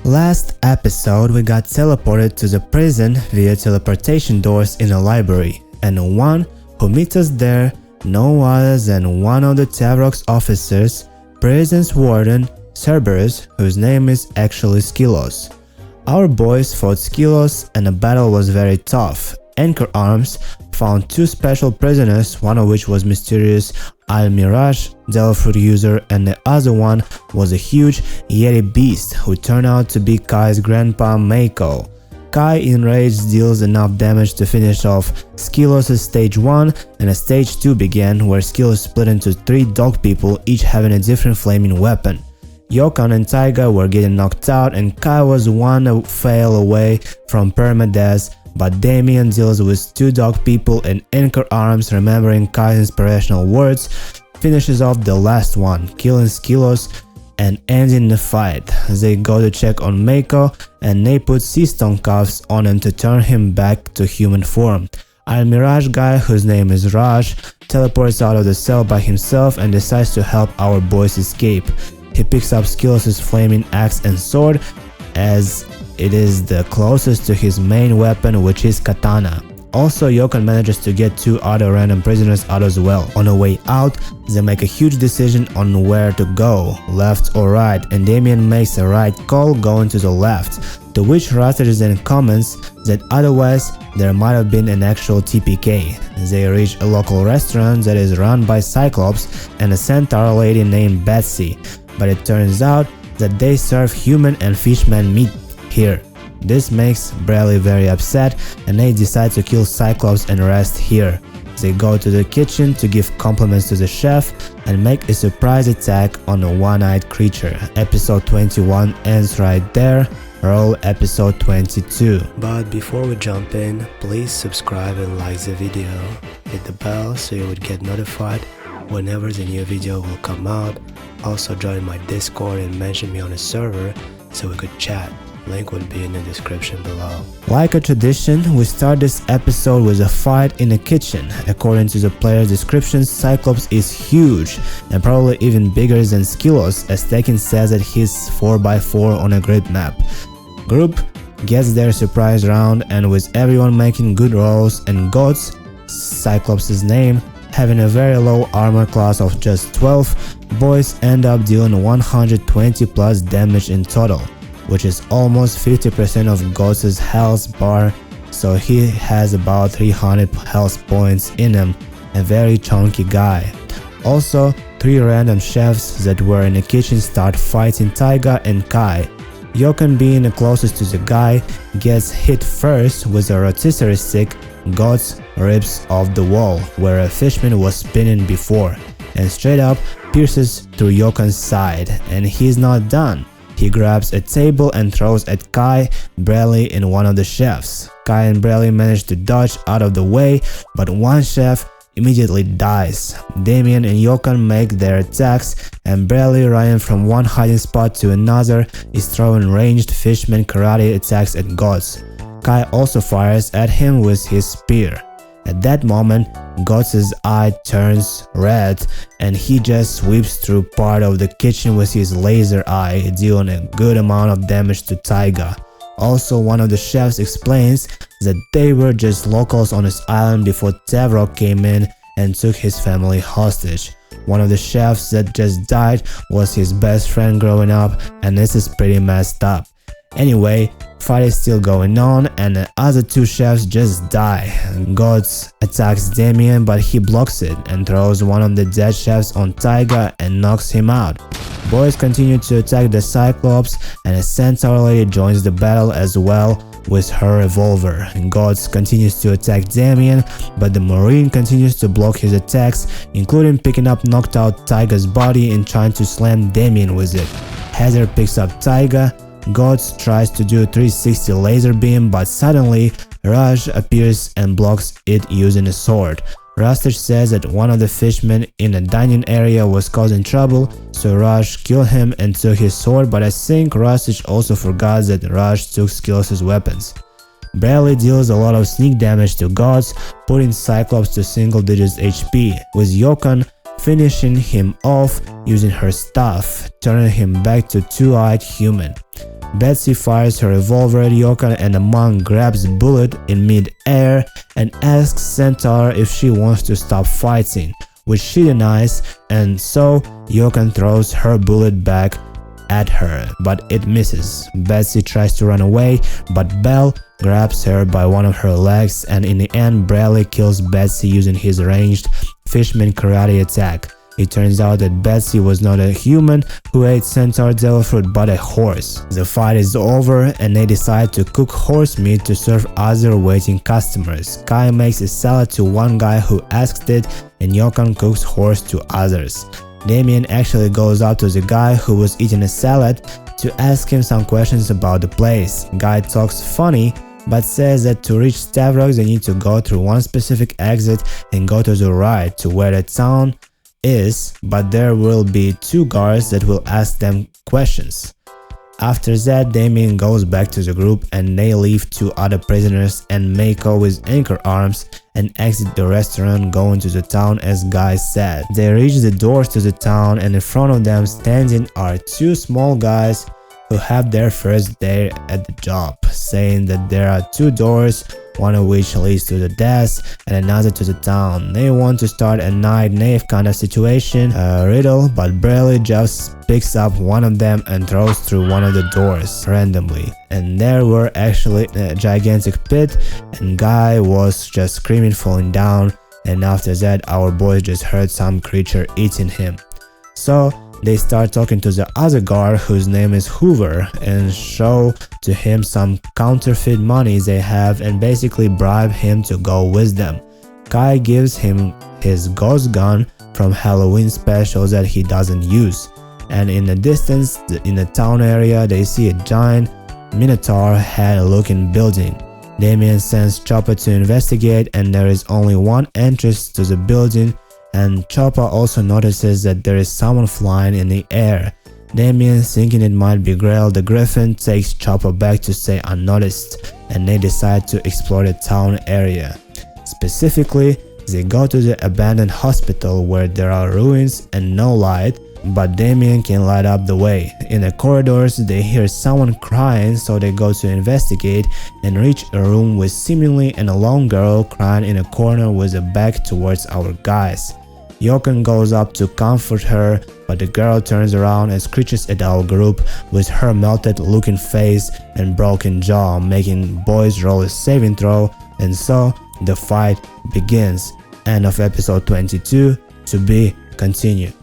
Last episode we got teleported to the prison via teleportation doors in a library, and one who meets us there no other than one of the Tavrok's officers, prison's warden, Cerberus, whose name is actually Skylos. Our boys fought Skylos and the battle was very tough. Anchor Arms found two special prisoners, one of which was mysterious Mirage, Delafruit user, and the other one was a huge Yeti beast who turned out to be Kai's grandpa Mako. Kai enraged deals enough damage to finish off Skylos' stage 1, and a stage 2 began where Skylos split into 3 dog people, each having a different flaming weapon. Yokan and Taiga were getting knocked out and Kai was one fail away from permadeath, but Damien deals with 2 dog people and Anchor Arms, remembering Kai's inspirational words, finishes off the last one, killing Skylos and ending the fight. They go to check on Mako and they put sea stone cuffs on him to turn him back to human form. Our Mirage guy, whose name is Raj, teleports out of the cell by himself and decides to help our boys escape. He picks up Skylos' flaming axe and sword, as it is the closest to his main weapon, which is katana. Also, Yokan manages to get 2 other random prisoners out as well. On the way out, they make a huge decision on where to go, left or right, and Damien makes a right call going to the left, to which Rastage then comments that otherwise there might have been an actual TPK. They reach a local restaurant that is run by Cyclops and a centaur lady named Betsy, but it turns out that they serve human and fishman meat here. This makes Bradley very upset and they decide to kill Cyclops and rest here. They go to the kitchen to give compliments to the chef and make a surprise attack on a one-eyed creature. Episode 21 ends right there. Roll episode 22. But before we jump in, please subscribe and like the video. Hit the bell so you would get notified whenever the new video will come out. Also join my Discord and mention me on the server so we could chat. Link will be in the description below. Like a tradition, we start this episode with a fight in the kitchen. According to the player's description, Cyclops is huge and probably even bigger than Skylos, as Tekken says that he's 4x4 on a grid map. Group gets their surprise round, and with everyone making good rolls and gods, Cyclops' name, having a very low armor class of just 12, boys end up dealing 120 plus damage in total, which is almost 50% of Gods' health bar, so he has about 300 health points in him, a very chunky guy. Also, 3 random chefs that were in the kitchen start fighting Taiga and Kai. Yokan, being the closest to the guy, gets hit first with a rotisserie stick. Gods rips off the wall where a fishman was spinning before and straight up pierces through Yokan's side, and he's not done. He grabs a table and throws at Kai, Bradley, and one of the chefs. Kai and Bradley manage to dodge out of the way, but one chef immediately dies. Damien and Yokan make their attacks, and Bradley, running from one hiding spot to another, is throwing ranged fishman karate attacks at Gods. Kai also fires at him with his spear. At that moment, Gods' eye turns red and he just sweeps through part of the kitchen with his laser eye, dealing a good amount of damage to Taiga. Also, one of the chefs explains that they were just locals on his island before Tavrok came in and took his family hostage. One of the chefs that just died was his best friend growing up, and this is pretty messed up. Anyway, fight is still going on and the other 2 chefs just die. Gods attacks Damien, but he blocks it and throws one of the dead chefs on Taiga and knocks him out. Boys continue to attack the Cyclops, and a centaur lady joins the battle as well with her revolver. Gods continues to attack Damien, but the Marine continues to block his attacks, including picking up knocked out Taiga's body and trying to slam Damien with it. Heather picks up Taiga. Gods tries to do a 360 laser beam, but suddenly Raj appears and blocks it using a sword. Rastage says that one of the fishmen in the dining area was causing trouble, so Raj killed him and took his sword, but I think Rastage also forgot that Raj took Skylos' weapons. Bradley deals a lot of sneak damage to Gods, putting Cyclops to single digits HP, with Yokan finishing him off using her staff, turning him back to two-eyed human. Betsy fires her revolver at Yokan and the monk grabs the bullet in mid-air and asks Centaur if she wants to stop fighting, which she denies, and so Yokan throws her bullet back at her, but it misses. Betsy tries to run away, but Bell grabs her by one of her legs, and in the end Bradley kills Betsy using his ranged Fishman karate attack. It turns out that Betsy was not a human who ate Centaur devil fruit, but a horse. The fight is over and they decide to cook horse meat to serve other waiting customers. Kai makes a salad to one guy who asked it, and Yokan cooks horse to others. Damien actually goes up to the guy who was eating a salad to ask him some questions about the place. Guy talks funny, but says that to reach Stavros they need to go through one specific exit and go to the right to where the town is, but there will be 2 guards that will ask them questions. After that, Damien goes back to the group and they leave 2 other prisoners and Mako with anchor arms and exit the restaurant going to the town as Guy said. They reach the doors to the town and in front of them standing are 2 small guys who have their first day at the job, saying that there are 2 doors, one of which leads to the desk and another to the town. They want to start a night knave kind of situation, a riddle, but Bradley just picks up one of them and throws through one of the doors randomly. And there were actually a gigantic pit and Guy was just screaming falling down, and after that our boys just heard some creature eating him. So they start talking to the other guard whose name is Hoover and show to him some counterfeit money they have and basically bribe him to go with them. Kai gives him his ghost gun from Halloween specials that he doesn't use, and in the distance in the town area they see a giant Minotaur head looking building. Damien sends Chopper to investigate and there is only one entrance to the building, and Chopper also notices that there is someone flying in the air. Damien, thinking it might be Grail the Griffin, takes Chopper back to stay unnoticed and they decide to explore the town area. Specifically, they go to the abandoned hospital where there are ruins and no light, but Damien can light up the way. In the corridors they hear someone crying, so they go to investigate and reach a room with seemingly an alone girl crying in a corner with her back towards our guys. Yokan goes up to comfort her, but the girl turns around and screeches at our group with her melted looking face and broken jaw, making boys roll a saving throw, and so the fight begins. End of episode 22, to be continued.